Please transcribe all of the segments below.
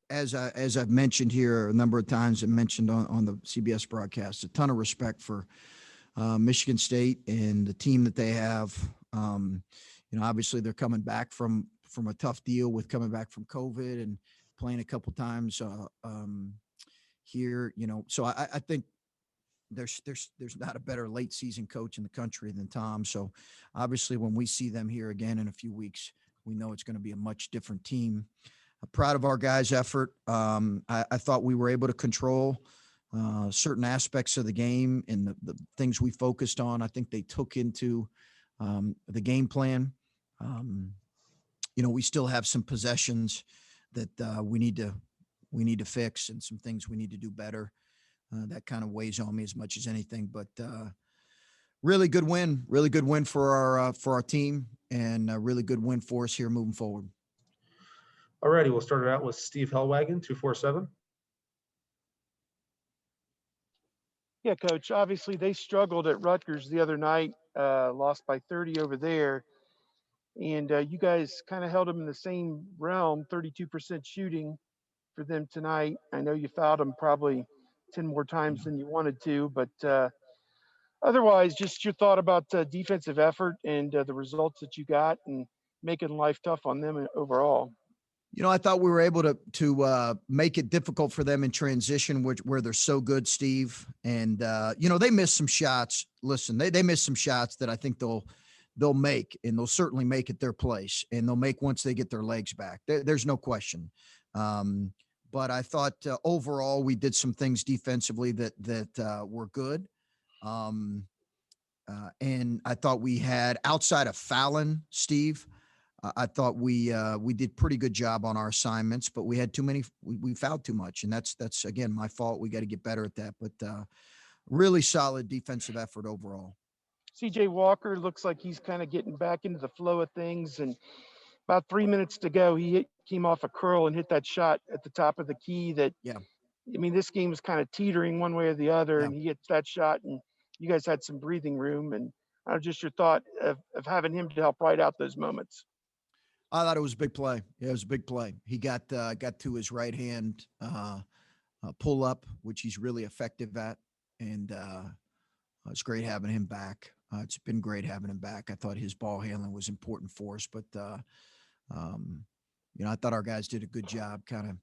as I've mentioned here a number of times and mentioned on the CBS broadcast, a ton of respect for Michigan State and the team that they have. Obviously they're coming back from a tough deal with coming back from COVID and playing a couple times here. So I think there's not a better late season coach in the country than Tom. So obviously when we see them here again in a few weeks, we know it's going to be a much different team. I'm proud of our guys' effort. I thought we were able to control certain aspects of the game and the things we focused on. I think they took into the game plan. We still have some possessions that we need to fix and some things we need to do better. That kind of weighs on me as much as anything, but really good win for our team, and a really good win for us here moving forward. Alrighty, we'll start it out with Steve Hellwagon, 247. Yeah, Coach. Obviously, they struggled at Rutgers the other night, lost by 30 over there. And you guys kind of held them in the same realm, 32% shooting for them tonight. I know you fouled them probably 10 more times than you wanted to, but otherwise, just your thought about defensive effort and the results that you got and making life tough on them overall. I thought we were able to make it difficult for them in transition, where they're so good, Steve. And they missed some shots. Listen, they missed some shots that I think they'll make, and they'll certainly make at their place, and they'll make once they get their legs back. There's no question. But I thought overall we did some things defensively that were good. And I thought we had, outside of fouling, Steve, I thought we did pretty good job on our assignments, but we had too many. We fouled too much, and that's again my fault. We got to get better at that. But really solid defensive effort overall. CJ Walker looks like he's kind of getting back into the flow of things, and about 3 minutes to go, he came off a curl and hit that shot at the top of the key. This game was kind of teetering one way or the other, and he hits that shot, and you guys had some breathing room. And just your thought of having him to help ride out those moments. I thought it was a big play. Yeah, it was a big play. He got to his right hand pull up, which he's really effective at, and it's great having him back. It's been great having him back. I thought his ball handling was important for us, but I thought our guys did a good job kind of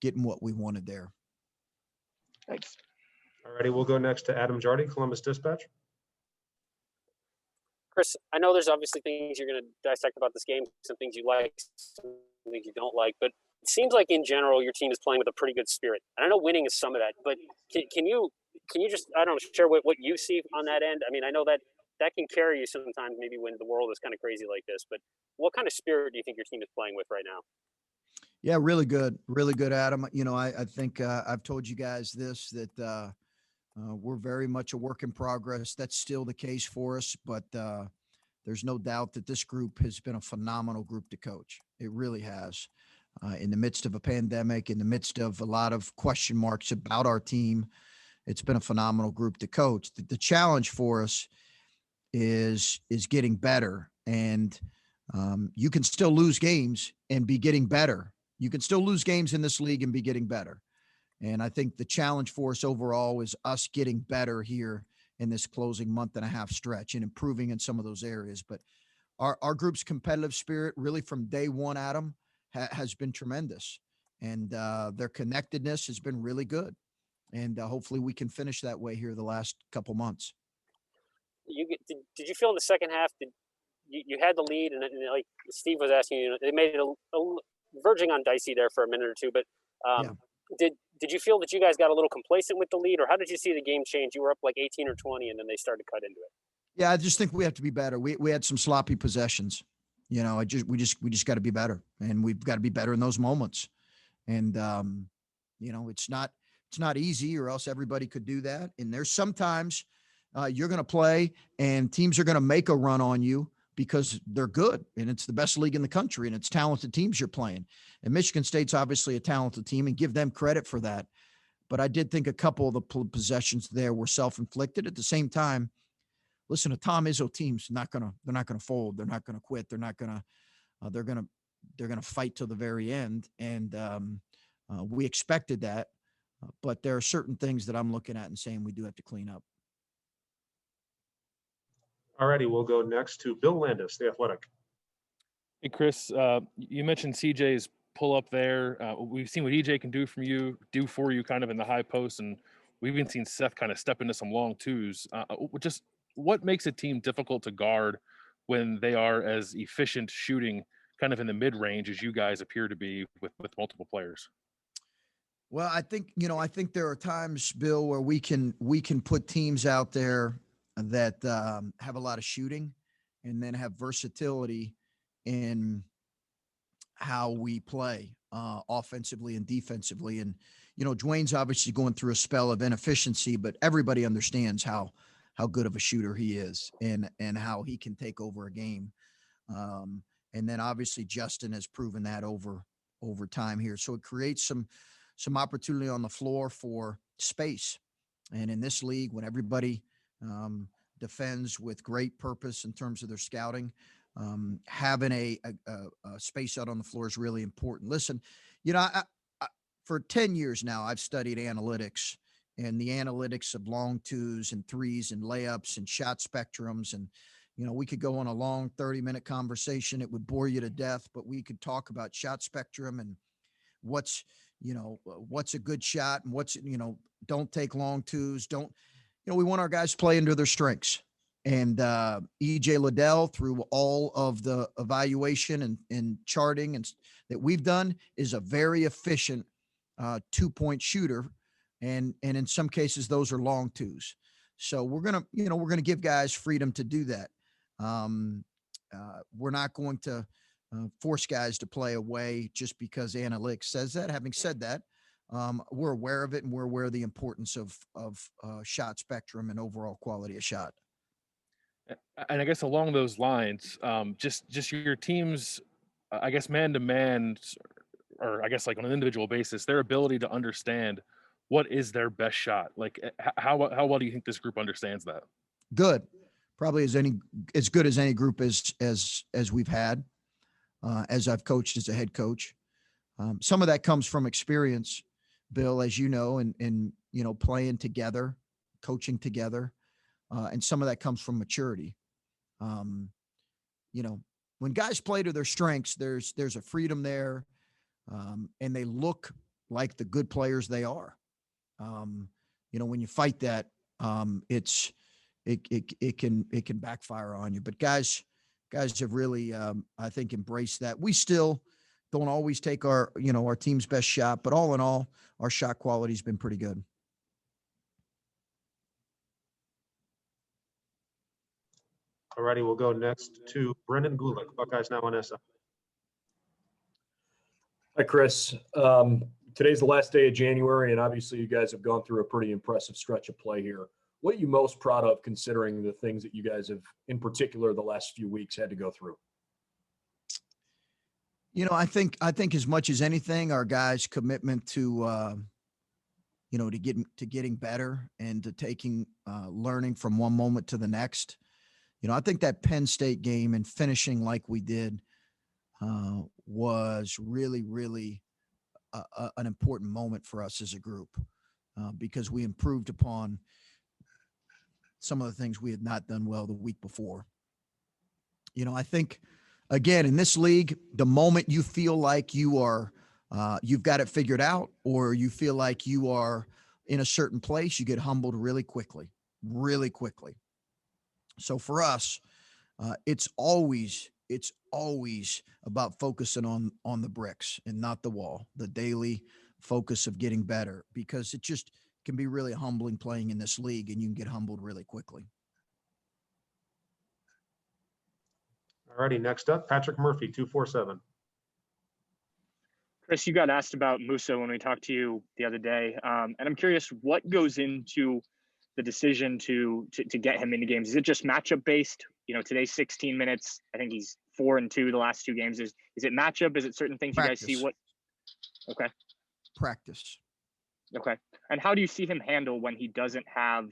getting what we wanted there. Thanks. All righty, we'll go next to Adam Jardy, Columbus Dispatch. Chris, I know there's obviously things you're going to dissect about this game, some things you like, some things you don't like, but it seems like in general your team is playing with a pretty good spirit. And I know winning is some of that, but can you just, I don't know, share what you see on that end? I mean, I know that can carry you sometimes, maybe when the world is kind of crazy like this, but what kind of spirit do you think your team is playing with right now? Yeah, really good, Adam. I think I've told you guys this, that we're very much a work in progress. That's still the case for us, but there's no doubt that this group has been a phenomenal group to coach. It really has. In the midst of a pandemic, in the midst of a lot of question marks about our team, it's been a phenomenal group to coach. The challenge for us is getting better, and you can still lose games and be getting better. You can still lose games in this league and be getting better. And I think the challenge for us overall is us getting better here in this closing month and a half stretch and improving in some of those areas. But our group's competitive spirit really from day one, Adam, has been tremendous. And their connectedness has been really good. And hopefully we can finish that way here the last couple months. Did you feel in the second half that you had the lead, and like Steve was asking you, they made it a verging on dicey there for a minute or two, but did you feel that you guys got a little complacent with the lead, or how did you see the game change? You were up like 18 or 20, and then they started to cut into it. Yeah, I just think we have to be better. We had some sloppy possessions. We just got to be better, and we've got to be better in those moments. And it's not easy, or else everybody could do that. And there's sometimes you're going to play, and teams are going to make a run on you because they're good, and it's the best league in the country, and it's talented teams you're playing. And Michigan State's obviously a talented team, and give them credit for that. But I did think a couple of the possessions there were self-inflicted. At the same time, listen, a Tom Izzo team's they're not gonna fold. They're not gonna quit. They're going to they're going to fight till the very end. And we expected that. But there are certain things that I'm looking at and saying we do have to clean up. All righty, we'll go next to Bill Landis, The Athletic. Hey, Chris, you mentioned CJ's pull up there. We've seen what EJ can do for you kind of in the high post. And we've even seen Seth kind of step into some long twos. Just what makes a team difficult to guard when they are as efficient shooting kind of in the mid range as you guys appear to be with multiple players? Well, I think there are times, Bill, where we can put teams out there that have a lot of shooting and then have versatility in how we play offensively and defensively. And, Dwayne's obviously going through a spell of inefficiency, but everybody understands how good of a shooter he is and how he can take over a game. And then obviously Justin has proven that over time here. So it creates some opportunity on the floor for space. And in this league, when everybody defends with great purpose in terms of their scouting, having a space out on the floor is really important. Listen, I for 10 years now, I've studied analytics and the analytics of long twos and threes and layups and shot spectrums. And, we could go on a long 30-minute conversation. It would bore you to death, but we could talk about shot spectrum and what's a good shot and don't take long twos. We want our guys to play into their strengths. And EJ Liddell, through all of the evaluation and charting and that we've done, is a very efficient 2-point shooter. And in some cases, those are long twos. So we're gonna give guys freedom to do that. We're not going to force guys to play away just because analytics says that. Having said that, we're aware of it and we're aware of the importance of shot spectrum and overall quality of shot. And I guess along those lines, just your team's, I guess, man-to-man, or I guess like on an individual basis, their ability to understand what is their best shot. Like how well do you think this group understands that? Good. Probably as good as any group as we've had, as I've coached as a head coach. Some of that comes from experience, Bill, as you know, and playing together, coaching together. And some of that comes from maturity. When guys play to their strengths, there's a freedom there, and they look like the good players they are. When you fight that, it can backfire on you. But guys have really, I think, embraced that. We still don't always take our team's best shot, but all in all, our shot quality has been pretty good. All righty, we'll go next to Brendan Gulick, Buckeyes Now on SM. Hi, Chris. Today's the last day of January, and obviously you guys have gone through a pretty impressive stretch of play here. What are you most proud of considering the things that you guys have, in particular, the last few weeks had to go through? I think as much as anything, our guys' commitment to getting better and to taking learning from one moment to the next. I think that Penn State game and finishing like we did was really, really an important moment for us as a group because we improved upon some of the things we had not done well the week before. I think, again, in this league, the moment you feel like you are, you've got it figured out, or you feel like you are in a certain place, you get humbled really quickly. So for us, it's always about focusing on the bricks and not the wall, the daily focus of getting better, because it just can be really humbling playing in this league, and you can get humbled really quickly. All righty, next up, Patrick Murphy, 247. Chris, you got asked about Musa when we talked to you the other day, and I'm curious what goes into the decision to get him into games. Is it just matchup based? Today's 16 minutes. I think he's 4-2 the last two games. Is it matchup? Is it certain things Practice. You guys see? What? Okay. Practice. Okay. And how do you see him handle when he doesn't have,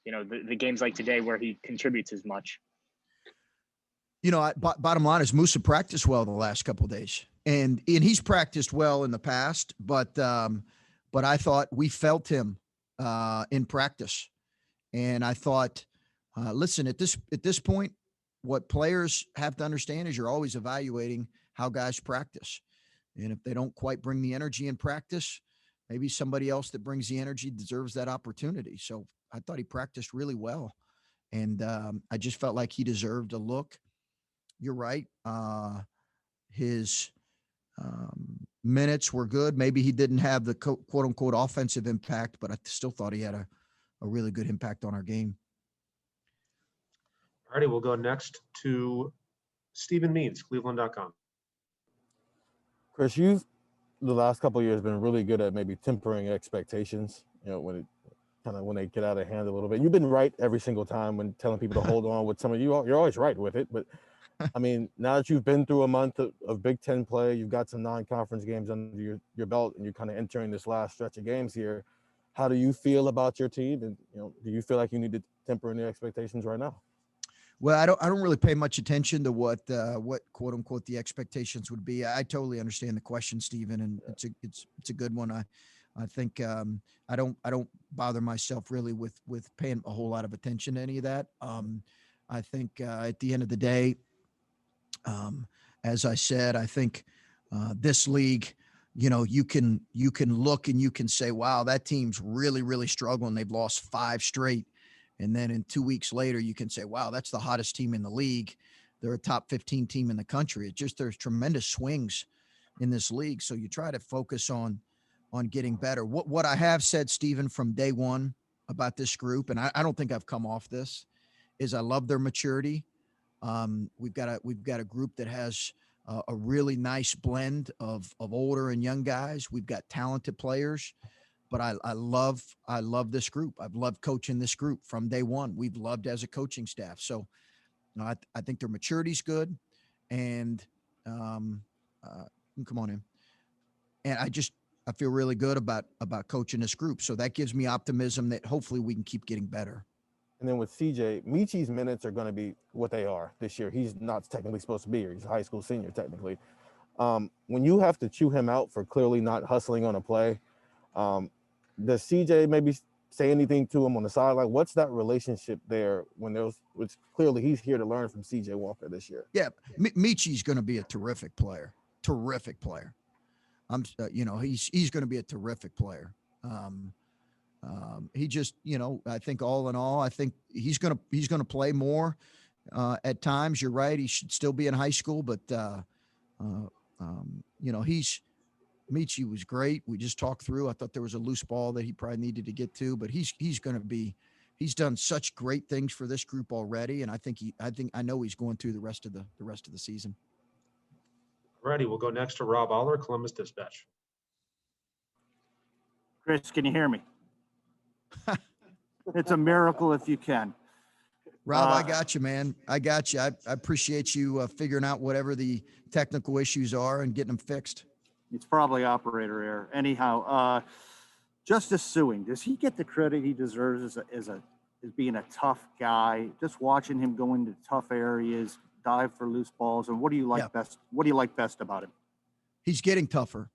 the games like today where he contributes as much? Bottom line is Musa practiced well the last couple of days. and he's practiced well in the past, but I thought we felt him in practice, and I thought, listen, at this point, what players have to understand is you're always evaluating how guys practice, and if they don't quite bring the energy in practice, maybe somebody else that brings the energy deserves that opportunity. So I thought he practiced really well, and I just felt like he deserved a look. You're right. His minutes were good. Maybe he didn't have the quote unquote offensive impact, but I still thought he had a really good impact on our game. All righty, we'll go next to Stephen Means, Cleveland.com. Chris, you've the last couple of years been really good at maybe tempering expectations. When they get out of hand a little bit. You've been right every single time when telling people to hold on with some of you. You're always right with it, but I mean, now that you've been through a month of Big Ten play, you've got some non-conference games under your belt, and you're kind of entering this last stretch of games here. How do you feel about your team? And do you feel like you need to temper any expectations right now? Well, I don't really pay much attention to what quote unquote the expectations would be. I totally understand the question, Stephen, and it's a good one. I think I don't bother myself really with paying a whole lot of attention to any of that. I think at the end of the day, as I said, I think this league, you can look and you can say, wow, that team's really, really struggling. They've lost 5 straight. And then in 2 weeks later, you can say, wow, that's the hottest team in the league. They're a top 15 team in the country. It's just, there's tremendous swings in this league. So you try to focus on getting better. What I have said, Stephen, from day one about this group, and I don't think I've come off this, is I love their maturity. We've got a group that has a really nice blend of older and young guys. We've got talented players, but I love this group. I've loved coaching this group from day one. We've loved as a coaching staff. So I think their maturity's good, and come on in. And I feel really good about coaching this group. So that gives me optimism that hopefully we can keep getting better. And then with CJ, Michi's minutes are going to be what they are this year. He's not technically supposed to be here. He's a high school senior technically. When you have to chew him out for clearly not hustling on a play, does CJ maybe say anything to him on the sideline? What's that relationship there which clearly he's here to learn from CJ Walker this year? Yeah, Michi's going to be a terrific player. He's going to be a terrific player. He just, I think all in all, I think he's going to play more at times. You're right. He should still be in high school, but Michi was great. We just talked through. I thought there was a loose ball that he probably needed to get to, but he's he's done such great things for this group already. And I know he's going through the rest of the season. Righty, we'll go next to Rob Aller, Columbus Dispatch. Chris, can you hear me? It's a miracle if you can. Rob, I got you, man. I got you. I appreciate you figuring out whatever the technical issues are and getting them fixed. It's probably operator error. Anyhow, Justice Suing, does he get the credit he deserves as being a tough guy? Just watching him go into tough areas, dive for loose balls, and what do you like best? What do you like best about him? He's getting tougher.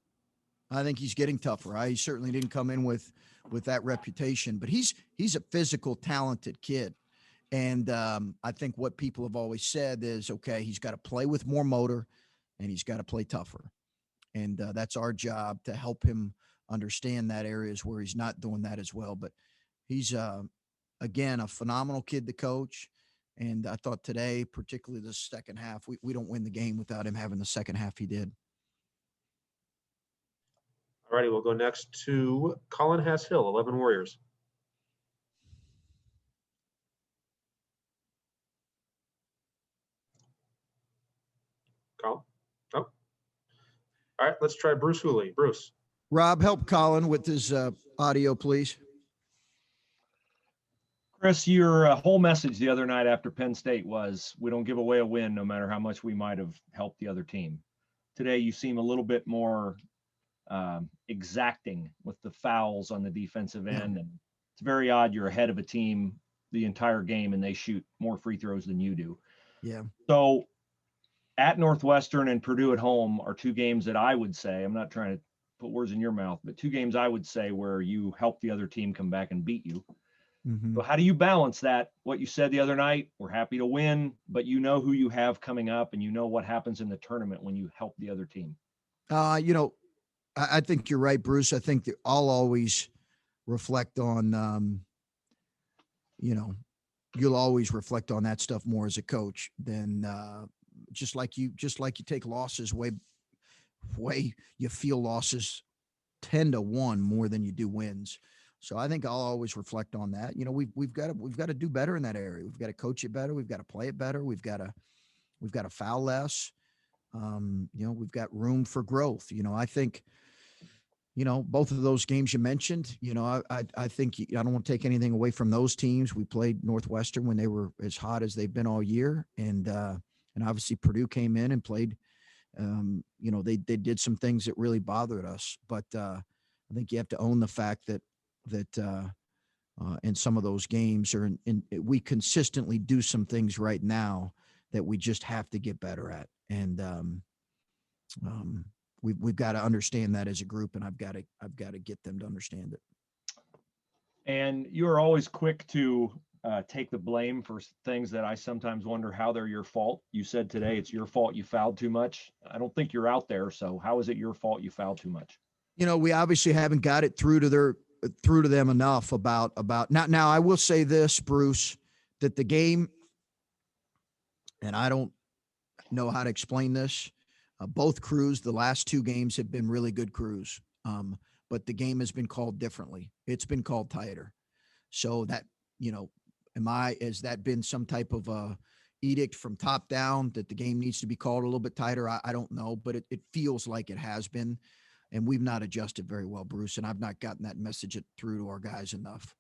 I think he's getting tougher. He certainly didn't come in with that reputation, but he's a physical, talented kid. And I think what people have always said is, okay, he's got to play with more motor and he's got to play tougher. And that's our job to help him understand that areas where he's not doing that as well. But he's, again, a phenomenal kid to coach. And I thought today, particularly the second half, we don't win the game without him having the second half he did. All righty, we'll go next to Colin Hass-Hill, 11 Warriors. Colin? Oh. All right, let's try Bruce Hooley. Bruce. Rob, help Colin with his audio, please. Chris, your whole message the other night after Penn State was, we don't give away a win no matter how much we might have helped the other team. Today, you seem a little bit more exacting with the fouls on the defensive end. And it's very odd. You're ahead of a team the entire game and they shoot more free throws than you do. Yeah. So at Northwestern and Purdue at home are two games that I would say, I'm not trying to put words in your mouth, but two games I would say where you help the other team come back and beat you. Mhm. So how do you balance that? What you said the other night, we're happy to win, but you know who you have coming up and you know what happens in the tournament when you help the other team. You know, I think you're right, Bruce. I think that I'll always reflect on, you know, you'll always reflect on that stuff more as a coach than just like you take losses way you feel losses 10-1 more than you do wins. So I think I'll always reflect on that. You know, we've got to do better in that area. We've got to coach it better. We've got to play it better. We've got to foul less. You know, we've got room for growth. You know, I think, you know, both of those games you mentioned, you know, I think I don't want to take anything away from those teams. We played Northwestern when they were as hot as they've been all year. And obviously Purdue came in and played, you know, they did some things that really bothered us, but I think you have to own the fact that in some of those games we consistently do some things right now that we just have to get better at. And we've got to understand that as a group, and I've got to get them to understand it. And you're always quick to take the blame for things that I sometimes wonder how they're your fault. You said today it's your fault you fouled too much. I don't think you're out there. So how is it your fault you fouled too much? You know, we obviously haven't got it through to them enough about now. I will say this, Bruce, that the game, and I don't know how to explain this. Both crews, the last two games have been really good crews, but the game has been called differently. It's been called tighter. So that, you know, has that been some type of edict from top down that the game needs to be called a little bit tighter? I don't know, but it feels like it has been, and we've not adjusted very well, Bruce, and I've not gotten that message through to our guys enough.